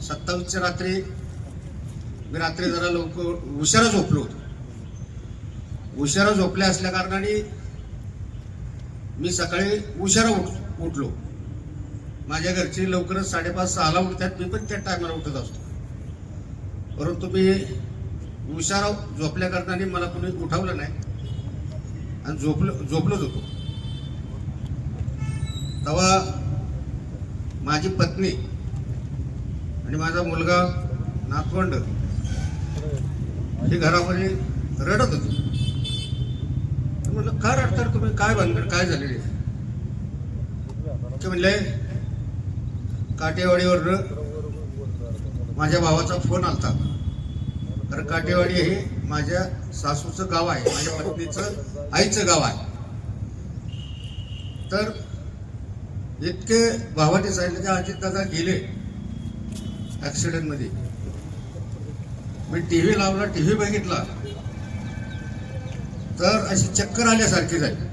27च्या रात्री मी रात्री जरा लवकर उशिरा झोपलो होतो. उशिरा झोपले असल्या कारणाने मी सकाळी उशिरा उठलो. माझ्या घरची लवकरच 5:30-6ला उठतात, मी पण त्या टायमाला उठत असतो. परंतु मी उशिरा झोपल्या कारणाने मला कोणी उठवलं नाही आणि झोपलोच होतो. तेव्हा माझी पत्नी आणि माझा मुलगा नातवंड हे घरामध्ये रडत होते. म्हटलं का रडतात तुम्ही, काय भानगड, काय झालेली? ते म्हणले काटेवाडीवरनं माझ्या भावाचा फोन आलता. कारण काटेवाडी हे माझ्या सासूचं गाव आहे, माझ्या पत्नीचं आईचं गाव आहे. तर इतके भावाने सांगितलं की अजितदादा गेले ऍक्सिडेंट मध्ये. मी टीव्ही लावला, टीव्ही बघितला तर अशी चक्कर आल्यासारखी झाली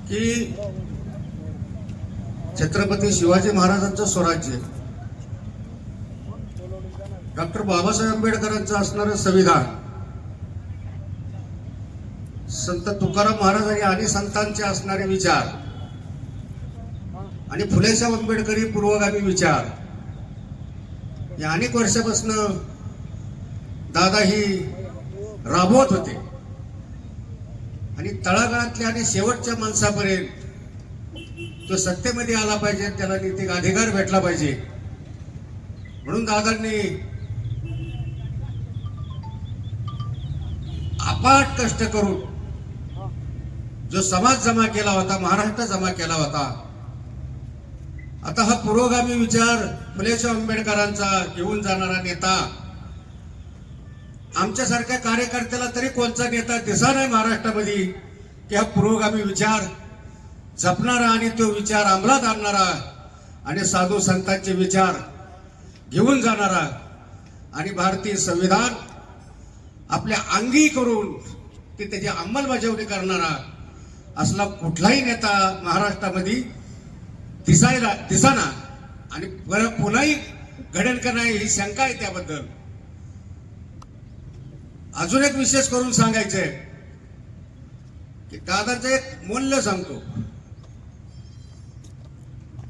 की छत्रपती शिवाजी महाराजांचं स्वराज्य, डॉक्टर बाबासाहेब आंबेडकरांचं असणारं संविधान, संत तुकाराम महाराजांनी आणि संतांचे असणारे विचार आणि फुलेसाहेब आंबेडकरी पूर्वगामी विचार या अनेक वर्षापासून दादा ही राबवत होते. आणि तळागाळातल्या आणि शेवटच्या माणसापर्यंत तो सत्तेमध्ये आला पाहिजे, त्याला नैतिक अधिकार भेटला पाहिजे. म्हणून दादांनी अपाट कष्ट करून जो समाज जमा केला होता, महाराष्ट्र जमा केला होता. आता हा पुरोगामी विचार फुलेसाहेब आंबेडकरांचा घेऊन जाणारा नेता, आमच्यासारख्या कार्यकर्त्याला तरी कोणता नेता दिसा नाही महाराष्ट्रामध्ये की हा पुरोगामी विचार जपणारा आणि तो विचार अंमलात आणणारा आणि साधू संतांचे विचार घेऊन जाणारा आणि भारतीय संविधान आपल्या अंगी करून ते त्याची अंमलबजावणी करणारा असला कुठलाही नेता महाराष्ट्रामध्ये दिसाना. आणि पुन्हाही घडेल का नाही ही शंका आहे. त्याबद्दल अजून एक विशेष करून सांगायचंय की दादांचं एक मूल्य सांगतो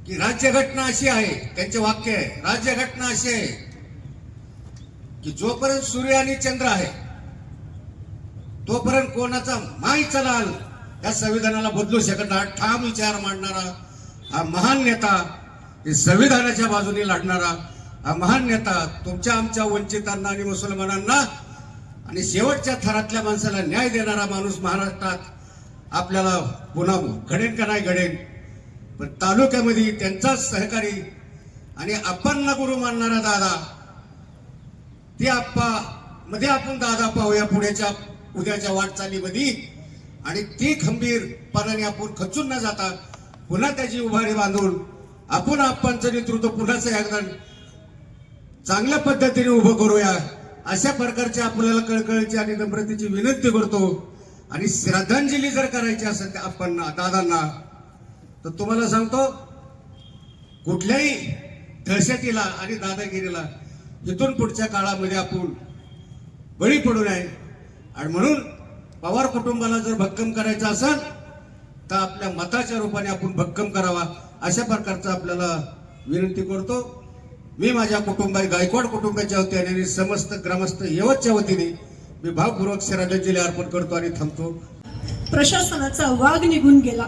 की राज्यघटना अशी आहे, त्यांचे वाक्य आहे, राज्यघटना अशी आहे की जोपर्यंत सूर्य आणि चंद्र आहे तोपर्यंत कोणाचा माईचा लाल या संविधानाला बदलू शकत नाही. ठाम विचार मांडणारा हा महान नेता, संविधानाच्या बाजूने लढणारा हा महान नेता, तुमच्या आमच्या वंचितांना आणि मुसलमानांना आणि शेवटच्या थरातल्या माणसाला न्याय देणारा माणूस महाराष्ट्रात आपल्याला पुन्हा घडेल का नाही घडेल. पण तालुक्यामध्ये त्यांचाच सहकारी आणि आप्पांना गुरु मानणारा दादा, ते आप्पा मध्ये आपण दादा पाहूया उद्याच्या वाटचालीमध्ये. आणि ती खंबीरपणाने आपण खचून न जाता पुन्हा त्याची उभारी बांधून आपण आप्पांचं नेतृत्व पुन्हा एकदा चांगल्या पद्धतीने उभं करूया. अशा प्रकारची आपल्याला कळकळीची आणि नम्रतेची विनंती करतो. आणि श्रद्धांजली जर करायची असेल आपण दादांना तर तुम्हाला सांगतो, कुठल्याही दहशतीला आणि दादागिरीला इथून पुढच्या काळामध्ये आपण बळी पडू नये. आणि म्हणून पवार कुटुंबाला जर भक्कम करायचं असेल तर आपल्या मताच्या रूपाने आपण भक्कम करावा, अशा प्रकारचं आपल्याला विनंती करतो. मी माझ्या गायकवाड कुटुंबाच्या वतीने आणि समस्त ग्रामस्थ यवतच्या वतीने मी भावपूर्वक श्रद्धांजली अर्पण करतो आणि थांबतो. प्रशासनाचा वाघ निघून गेला,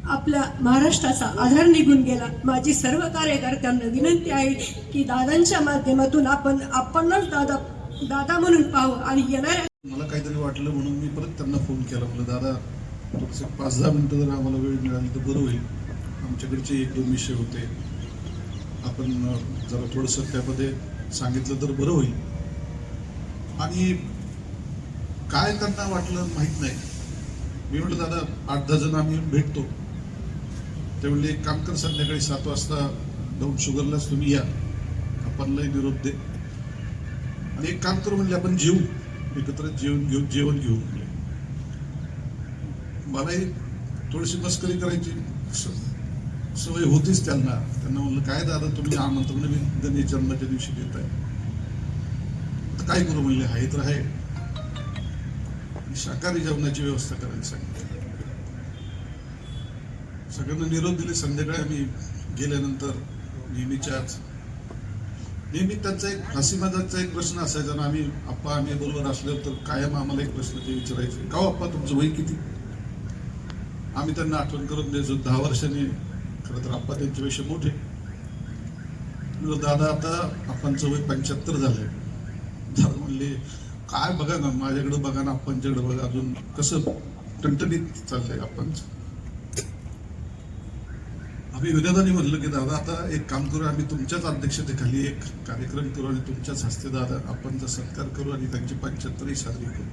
आपल्या महाराष्ट्राचा आधार निघून गेला. माझी सर्व कार्यकर्त्यांना विनंती आहे की दादांच्या माध्यमातून आपणच दादा म्हणून पाहू. आणि येणाऱ्या मला काहीतरी वाटलं म्हणून मी परत त्यांना फोन केला. म्हणलं दादा थोडंसं 5-10 मिनिटं जर आम्हाला वेळ मिळाली तर बरं होईल. आमच्याकडचे 1-2 विषय होते, आपण जरा थोडंसं त्यामध्ये सांगितलं तर बरं होईल. आणि काय त्यांना वाटलं माहीत नाही. मी म्हटलं दादा 8-10 जण आम्ही भेटतो. ते म्हणले एक काम कर, संध्याकाळी 7 वाजता डाऊन शुगरलाच तुम्ही या, आपणलाही निरोप दे. आणि एक काम करू म्हणले, आपण जेवू, एकत्र जेवण घेऊ. मलाही थोडीशी मस्करी करायची सवय होतीच त्यांना म्हणलं काय दादा तुम्ही आमंत्रण गणेश जन्माच्या दिवशी देताय, तर काय करू म्हणले, हाय तर आहे, शाकाहारी जेवणाची व्यवस्था करायला सांगितली. सगळ्यांना निरोप दिले. संध्याकाळी आम्ही गेल्यानंतर नेहमी त्यांचा एक हसी मजाकचा एक प्रश्न असायचा ना, आम्ही बरोबर असल्यावर तर कायम आम्हाला एक प्रश्न ते विचारायचे, का अप्पा तुमचं वय किती? आम्ही त्यांना आठवण करून द्यायचो 10 वर्षांनी. खरं तर आप्पा त्यांच्यापेक्षा मोठे. दादा आता आप्पांचं वय 75 झालंय. दादा म्हणले काय बघा ना, माझ्याकडे बघा ना, आप्पांच्याकडे बघा, अजून कसं टणटणीत चाललंय आप्पांचं. आम्ही विनोदाने म्हणलं की दादा आता एक काम करू, आम्ही तुमच्याच अध्यक्षतेखाली एक कार्यक्रम करू आणि तुमच्याच हस्ते दादा आप्पांचा सत्कार करू आणि त्यांची 75 साजरी करू.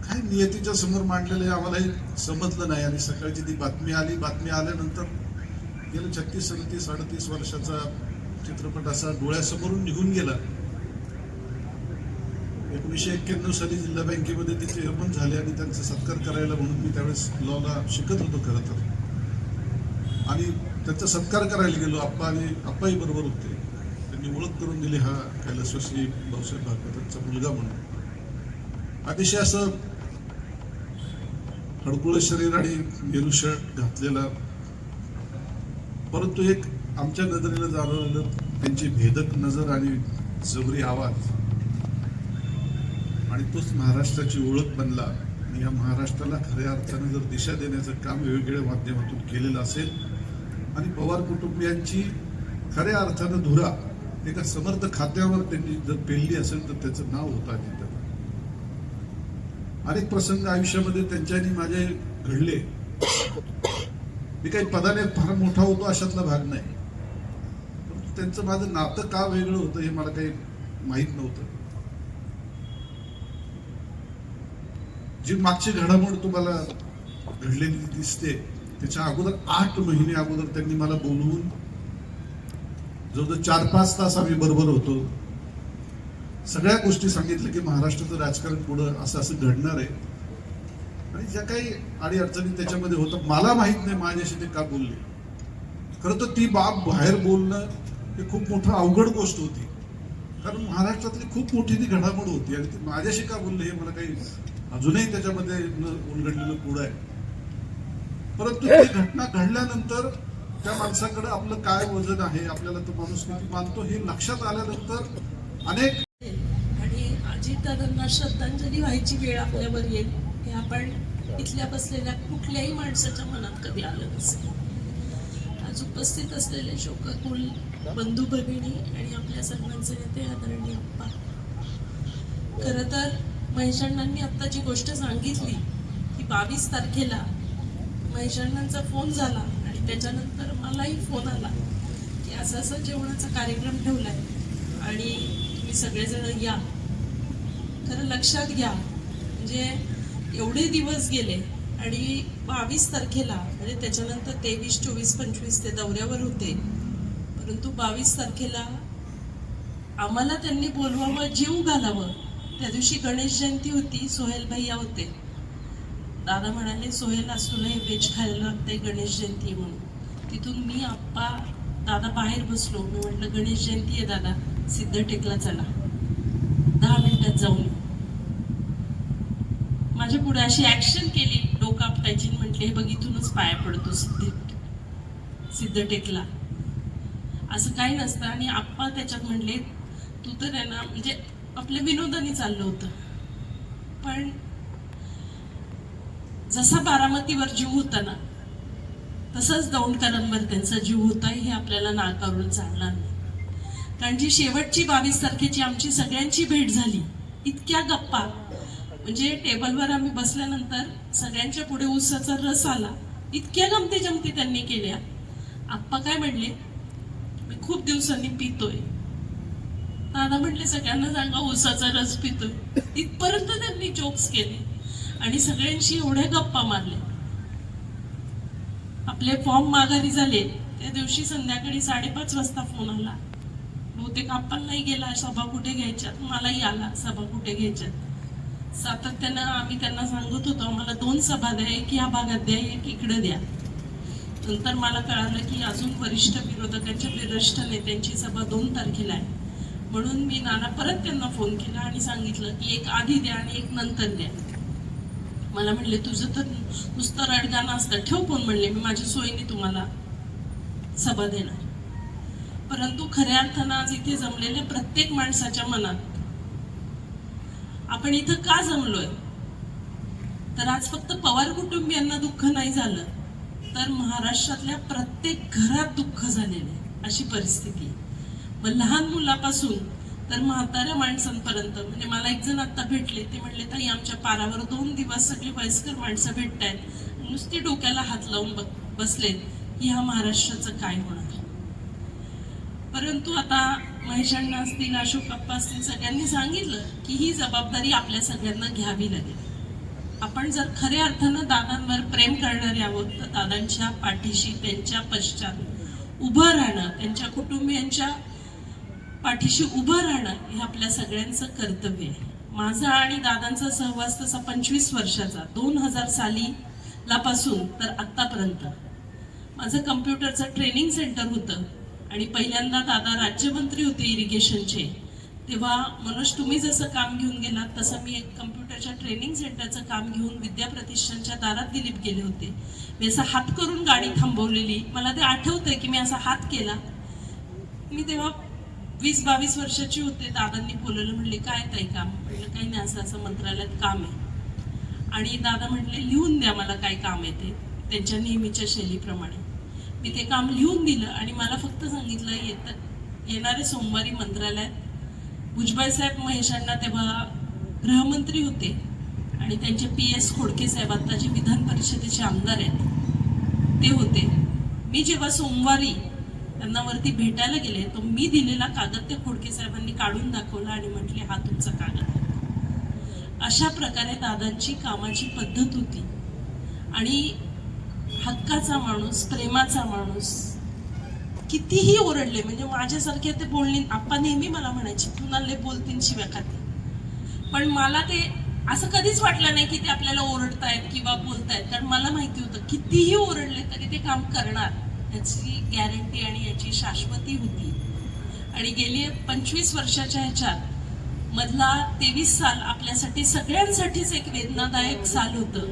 काय नियतीच्या समोर मांडलेलं आम्हालाही समजलं नाही. आणि सकाळची ती बातमी आल्यानंतर गेलं 36, 37, 38 वर्षाचा चित्रपट असा डोळ्यासमोरून निघून गेला. 1991 साली जिल्हा बँकेमध्ये ते चेअरमन झाले आणि त्यांचा सत्कार करायला म्हणून मी त्यावेळेस लॉला शिकत होतो खरं तर. आणि त्यांचा सत्कार करायला गेलो. आप्पाही बरोबर होते. त्यांनी ओळख करून दिली, हा कैलासवासी भाऊसाहेब भागवतांचा मुलगा म्हणून. अतिशय असं हडकुळ शरीर आणि नेहरू शर्ट घातलेला, परंतु एक आमच्या नजरेला जाणवलेलं त्यांची भेदक नजर आणि जबरी आवाज, आणि तोच महाराष्ट्राची ओळख बनला. आणि या महाराष्ट्राला खऱ्या अर्थाने जर दिशा देण्याचं काम वेगवेगळ्या माध्यमातून केलेलं असेल आणि पवार कुटुंबियांची खऱ्या अर्थानं धुरा एका समर्थ खात्यावर त्यांनी जर पेलली असेल तर त्याचं नाव होतं अजितदादा. अनेक प्रसंग आयुष्यामध्ये त्यांच्यानी माझे घडले. मी काही पदाने फार मोठा होतो अशातला भाग नाही, परंतु त्यांचं माझं नातं का वेगळं होतं हे मला काही माहीत नव्हतं. जी मागची घडामोड तुम्हाला घडलेली दिसते त्याच्या अगोदर 8 महिने अगोदर त्यांनी मला बोलवून जवळजवळ 4-5 तास आम्ही बरोबर होतो. सगळ्या गोष्टी सांगितल्या की महाराष्ट्राचं राजकारण पुढं असं घडणार आहे आणि ज्या काही अडीअडचणी त्याच्यामध्ये होतं मला माहित नाही माझ्याशी ते का बोलले. खरं तर ती बाब बाहेर बोलणं हे खूप मोठं अवघड गोष्ट होती, कारण महाराष्ट्रातली खूप मोठी ती घडामोड होती आणि ती माझ्याशी का बोलले हे मला काही अजूनही त्याच्यामध्ये उलगडलेलं पुढं आहे. परंतु ती घटना घडल्यानंतर त्या माणसाकडे आपलं काय वजन आहे, आपल्याला तो माणूस किती मानतो हे लक्षात आल्यानंतर अनेक आणि अजितदादांना श्रद्धांजली व्हायची वेळ आपल्यावर येईल हे आपण इथल्या बसलेल्या कुठल्याही माणसाच्या मनात कधी आलं नसेल. आज उपस्थित असलेले शोकाकुल बंधू भगिनी आणि आपल्या सर्वांचे नेते आदरणीय अप्पा, खरं तर महेशांनांनी आत्ता जी गोष्ट सांगितली की 22 तारखेला महेशांनांचा फोन झाला आणि त्याच्यानंतर मलाही फोन आला की असं जेवणाचा कार्यक्रम ठेवलाय आणि तुम्ही सगळेजण या. खरं लक्षात घ्या, म्हणजे एवढे दिवस गेले आणि 22 तारखेला म्हणजे त्याच्यानंतर 23, 24, 25 ते दौऱ्यावर होते, परंतु 22 तारखेला आम्हाला त्यांनी बोलवावं, जीव घालावं. त्या दिवशी गणेश जयंती होती, सोहेल भैया होते. दादा म्हणाले सोहेल आज तुला हे व्हेज खायला लागतंय, गणेश जयंती म्हणून. तिथून मी आप्पा दादा बाहेर बसलो. मी म्हटलं गणेश जयंती आहे दादा, सिद्धटेकला चला, 10 मिनिटात जाऊन येऊ. माझ्या पुढे अशी ऍक्शन केली, डोकं आपटायची, म्हटले हे बघ इथूनच पाया पडतो सिद्धटेकला, असं काही नसतं. आणि आप्पा त्याच्यात म्हणले तू तर आहे ना, म्हणजे आपल्या विनोदाने चाललं होतं, पण जसा बारामतीवर जीव होता ना तसंच दौंडकरांवर त्यांचा जीव होता हे आपल्याला नाकारून चालणार नाही. कारण जी शेवटची 22 तारखेची आमची सगळ्यांची भेट झाली, इतक्या गप्पा, म्हणजे टेबलवर आम्ही बसल्यानंतर सगळ्यांच्या पुढे ऊसाचा रस आला, इतक्या गमती जमती त्यांनी केल्या. आप्पा काय म्हणले, मी खूप दिवसांनी पितोय. दादा म्हटले सगळ्यांना सांगा ऊसाचा रस पितोय. इथपर्यंत त्यांनी जोक्स केले आणि सगळ्यांशी एवढ्या गप्पा मारल्या. आपले फॉर्म माघारी झाले त्या दिवशी संध्याकाळी 5:30 वाजता फोन आला. बहुतेक आपणलाही गेला सभा कुठे घ्यायच्यात, मलाही आला सभा कुठे घ्यायच्यात. सातत्यानं आम्ही त्यांना सांगत होतो आम्हाला 2 सभा द्या, एक या भागात द्या, एक इकडे द्या. नंतर मला कळालं की अजून वरिष्ठ विरोधकांच्या वरिष्ठ नेत्यांची सभा 2 तारखेला आहे. म्हणून मी नाना परत त्यांना फोन केला आणि सांगितलं की एक आधी द्या आणि एक नंतर द्या. मला म्हणले तुझं तर नुसतं रडगाणं असतं, ठेव फोन म्हणले, मी माझ्या सोयीने तुम्हाला सभा देणार. परंतु खऱ्या अर्थानं आज इथे जमलेल्या प्रत्येक माणसाच्या मनात आपण इथं का जमलोय, तर आज फक्त पवार कुटुंबियांना दुःख नाही झालं, तर महाराष्ट्रातल्या प्रत्येक घरात दुःख झालेलं आहे अशी परिस्थिती. मग लहान मुलापासून तर म्हाताऱ्या माणसांपर्यंत, म्हणजे मला एक जण आता भेटले, ते म्हणले ताई आमच्या पारावर 2 दिवस सगळी वयस्कर माणसं भेटतायत, नुसती डोक्याला हात लावून बसलेत की ह्या महाराष्ट्राचं काय होणार. परंतु आता महेशांना असतील, अशोक अप्पा असतील, सगळ्यांनी सांगितलं की ही जबाबदारी आपल्या सगळ्यांना घ्यावी लागेल. आपण जर खऱ्या अर्थानं दादांवर प्रेम करणारे आहोत तर दादांच्या पाठीशी, त्यांच्या पश्चात उभं राहणं, त्यांच्या कुटुंबियांच्या पाठीशी उभं राहणं हे आपल्या सगळ्यांचं कर्तव्य आहे. माझा आणि दादांचा सहवास तसा 25 वर्षाचा, 2000 साली पासून तर आत्तापर्यंत. माझं कम्प्युटरचं ट्रेनिंग सेंटर होतं आणि पहिल्यांदा दादा राज्यमंत्री होते इरिगेशनचे, तेव्हा मनोज तुम्ही जसं काम घेऊन गेलात तसं मी एक कम्प्युटरच्या ट्रेनिंग सेंटरचं काम घेऊन विद्याप्रतिष्ठानच्या दारात दिलीप गेले होते. मी असा हात करून गाडी थांबवलेली, मला ते आठवतंय की मी असा हात केला. मी तेव्हा 20-22 वर्षाची होते. दादांनी बोलवलं, म्हणले काय ताई काम, म्हणलं काही नाही, असं असं मंत्रालयात काम आहे. आणि दादा म्हटले लिहून द्या मला काय काम आहे ते, त्यांच्या नेहमीच्या शैलीप्रमाणे. मी ते काम लिहून दिलं आणि मला फक्त सांगितलं येणारे सोमवारी मंत्रालयात भुजबळ साहेब, महेशांना तेव्हा गृहमंत्री होते आणि त्यांचे PS खोडके साहेब आता जे विधान परिषदेचे आमदार आहेत ते होते. मी जेव्हा सोमवारी त्यांना वरती भेटायला गेले तो मी दिलेला कागद त्या खोडके साहेबांनी काढून दाखवला आणि म्हटले हा तुमचा कागद आहे. अशा प्रकारे दादांची कामाची पद्धत होती आणि हक्काचा माणूस, प्रेमाचा माणूस. कितीही ओरडले, म्हणजे माझ्यासारखे ते बोलणे, आप्पा नेहमी मला म्हणायचे पुन्हा लय बोलतील, शिव्या खाते, पण मला ते असं कधीच वाटलं नाही की ते आपल्याला ओरडतायत किंवा बोलतायत, कारण मला माहिती होतं कितीही ओरडले तरी ते काम करणार, याची गॅरंटी आणि याची शाश्वती होती. आणि गेली 25 वर्षाच्या ह्याच्यात मधला 23 साल आपल्यासाठी सगळ्यांसाठीच एक वेदनादायक साल होतं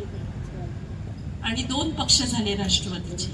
आणि 2 पक्ष झाले राष्ट्रवादीचे.